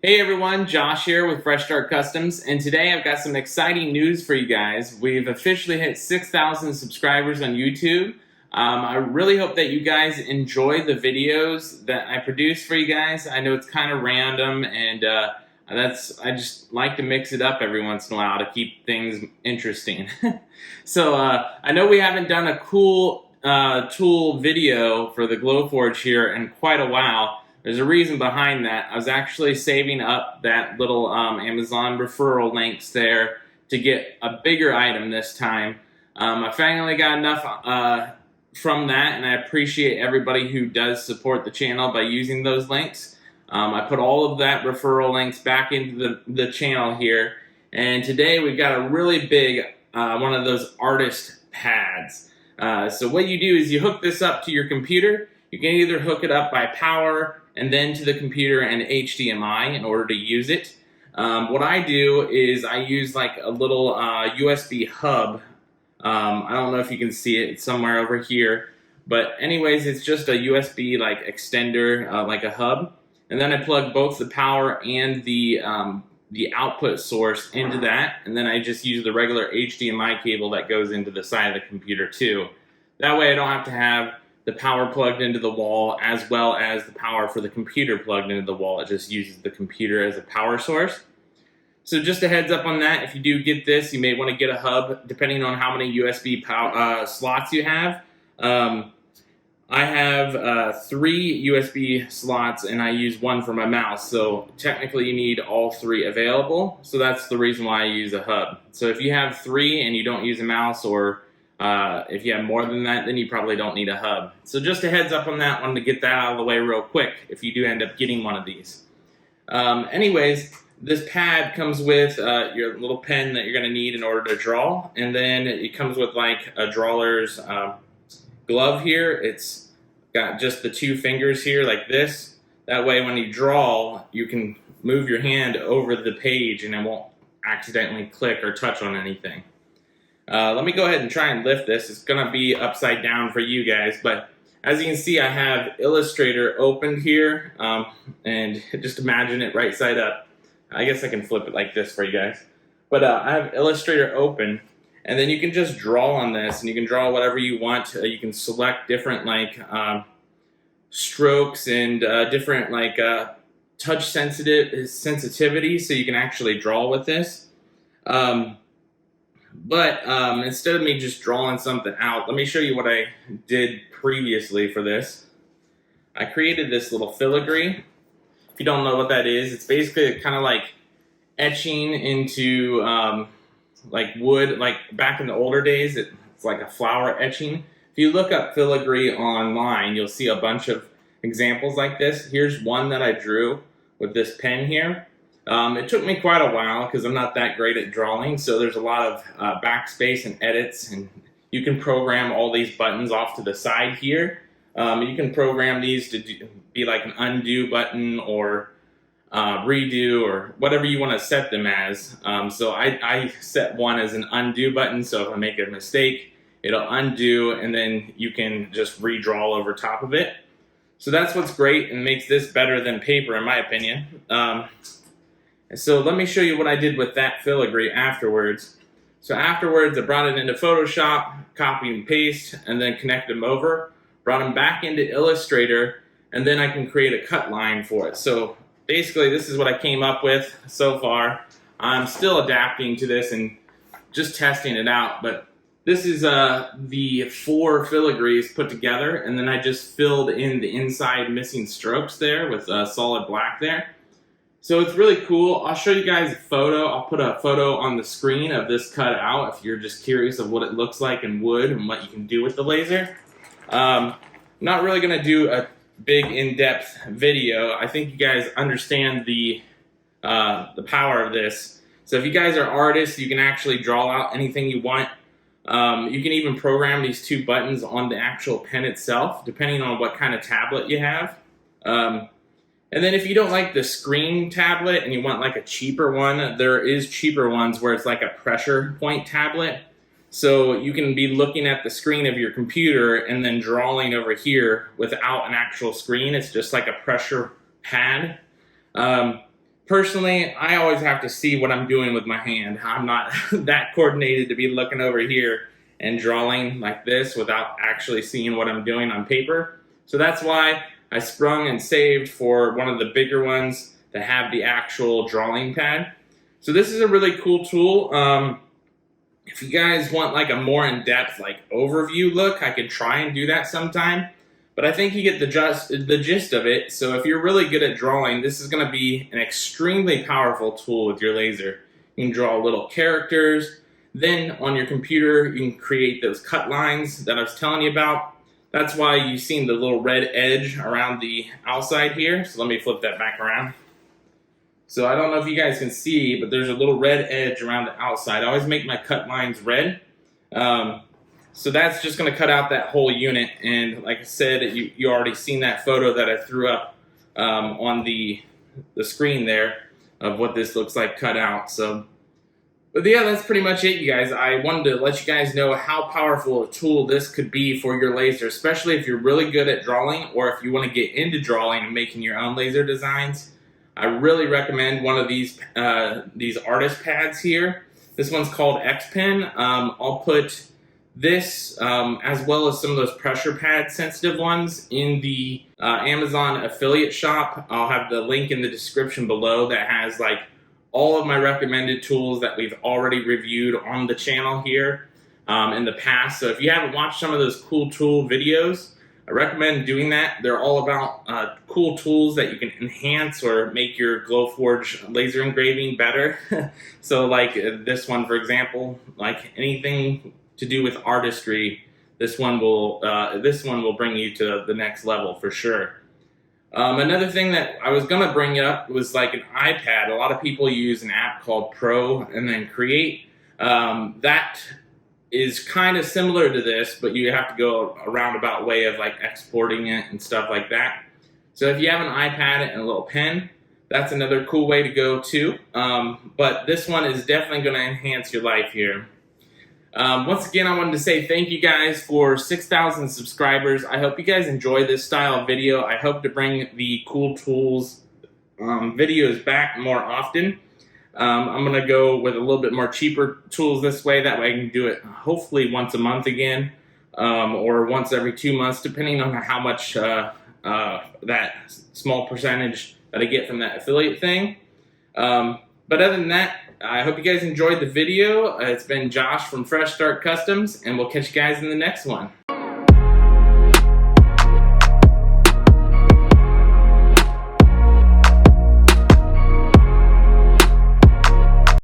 Hey everyone, Josh here with Fresh Start Customs, and today I've got some exciting news for you guys. We've officially hit 6,000 subscribers on YouTube. I really hope that you guys enjoy the videos that I produce for you guys. I know it's kind of random, and I just like to mix it up every once in a while to keep things interesting. So I know we haven't done a cool tool video for the Glowforge here in quite a while. There's a reason behind that. I was actually saving up that little Amazon referral links there to get a bigger item this time. I finally got enough from that, and I appreciate everybody who does support the channel by using those links. I put all of that referral links back into the channel here, and today we've got a really big one of those artist pads. So what you do is you hook this up to your computer. You can either hook it up by power and then to the computer and HDMI in order to use it. What I do is I use like a little USB hub. I don't know if you can see it, it's somewhere over here. But anyways, it's just a USB like extender, like a hub. And then I plug both the power and the output source into that. And then I just use the regular HDMI cable that goes into the side of the computer too. That way I don't have to have the power plugged into the wall as well as the power for the computer plugged into the wall. It just uses the computer as a power source. So just a heads up on that, if you do get this, you may want to get a hub depending on how many USB slots you have. I have 3 USB slots and I use one for my mouse, so technically you need all 3 available, so that's the reason why I use a hub. So if you have 3 and you don't use a mouse, or if you have more than that, then you probably don't need a hub. So just a heads up on that one to get that out of the way real quick if you do end up getting one of these. Anyways, this pad comes with your little pen that you're going to need in order to draw, and then it comes with like a drawer's glove here. It's got just the 2 fingers here like this. That way when you draw, you can move your hand over the page and it won't accidentally click or touch on anything. Let me go ahead and try and lift this. It's going to be upside down for you guys, but as you can see, I have Illustrator opened here, and just imagine it right side up. I guess I can flip it like this for you guys. But I have Illustrator open, and then you can just draw on this, and you can draw whatever you want. You can select different like strokes and different like touch sensitivity, so you can actually draw with this. But instead of me just drawing something out, let me show you what I did previously for this. I created this little filigree. If you don't know what that is, it's basically kind of like etching into like wood, like back in the older days, it's like a flower etching. If you look up filigree online, you'll see a bunch of examples like this. Here's one that I drew with this pen here. It took me quite a while because I'm not that great at drawing, so there's a lot of backspace and edits, and you can program all these buttons off to the side here. You can program these to be like an undo button or redo or whatever you want to set them as. So I set one as an undo button, so if I make a mistake, it'll undo and then you can just redraw over top of it. So that's what's great and makes this better than paper in my opinion. So let me show you what I did with that filigree afterwards. So afterwards, I brought it into Photoshop, copy and paste, and then connect them over. Brought them back into Illustrator, and then I can create a cut line for it. So basically, this is what I came up with so far. I'm still adapting to this and just testing it out, but this is the 4 filigrees put together, and then I just filled in the inside missing strokes there with solid black there. So it's really cool. I'll show you guys a photo. I'll put a photo on the screen of this cut out if you're just curious of what it looks like in wood and what you can do with the laser. I'm not really going to do a big in-depth video. I think you guys understand the power of this. So if you guys are artists, you can actually draw out anything you want. You can even program these 2 buttons on the actual pen itself, depending on what kind of tablet you have. And then if you don't like the screen tablet and you want like a cheaper one, there is cheaper ones where it's like a pressure point tablet. So you can be looking at the screen of your computer and then drawing over here without an actual screen. It's just like a pressure pad. personally, I always have to see what I'm doing with my hand. I'm not that coordinated to be looking over here and drawing like this without actually seeing what I'm doing on paper. So that's why I sprung and saved for one of the bigger ones that have the actual drawing pad. So this is a really cool tool. If you guys want like a more in-depth like overview look, I could try and do that sometime. But I think you get the gist of it. So if you're really good at drawing, this is going to be an extremely powerful tool with your laser. You can draw little characters. Then on your computer, you can create those cut lines that I was telling you about. That's why you've seen the little red edge around the outside here. So let me flip that back around. So I don't know if you guys can see, but there's a little red edge around the outside. I always make my cut lines red. So that's just going to cut out that whole unit. And like I said, you already seen that photo that I threw up on the screen there of what this looks like cut out. So, but yeah, that's pretty much it, you guys. I wanted to let you guys know how powerful a tool this could be for your laser, especially if you're really good at drawing or if you want to get into drawing and making your own laser designs. I really recommend one of these artist pads here. This one's called X-Pen. I'll put this as well as some of those pressure pad sensitive ones in the Amazon affiliate shop. I'll have the link in the description below that has like all of my recommended tools that we've already reviewed on the channel here in the past. So if you haven't watched some of those cool tool videos, I recommend doing that. They're all about cool tools that you can enhance or make your Glowforge laser engraving better. So like this one, for example, like anything to do with artistry, this one will bring you to the next level for sure. Another thing that I was gonna bring up was like an iPad. A lot of people use an app called Pro and then Create. That is kind of similar to this, but you have to go a roundabout way of like exporting it and stuff like that. So if you have an iPad and a little pen, that's another cool way to go too. But this one is definitely going to enhance your life here. Once again, I wanted to say thank you guys for 6,000 subscribers. I hope you guys enjoy this style of video. I hope to bring the cool tools videos back more often. I'm going to go with a little bit more cheaper tools this way. That way I can do it hopefully once a month again or once every 2 months, depending on how much that small percentage that I get from that affiliate thing. But other than that, I hope you guys enjoyed the video. It's been Josh from Fresh Start Customs, and we'll catch you guys in the next one.